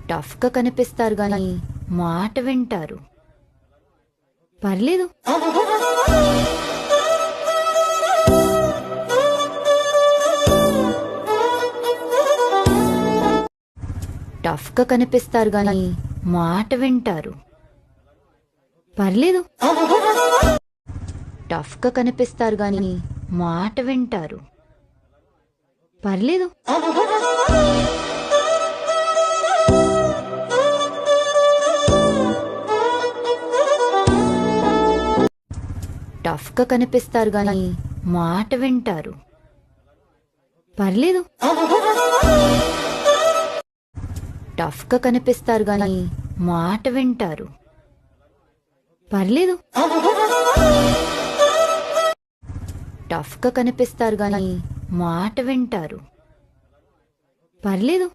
టఫ్గా కనిపిస్తారు గాని మాట వింటారు. పర్లేదు. టఫ్గా కనిపిస్తారు గాని మాట వింటారు. పర్లేదు. టఫ్గా కనిపిస్తారు గాని మాట వింటారు. పర్లేదు. టఫ్గా కనిపిస్తారు గాని మాట వింటారు. పర్లేదు. టఫ్గా కనిపిస్తారు గాని మాట వింటారు. పర్లేదు. టఫ్గా కనిపిస్తారు గాని మాట వింటారు. పర్లేదు.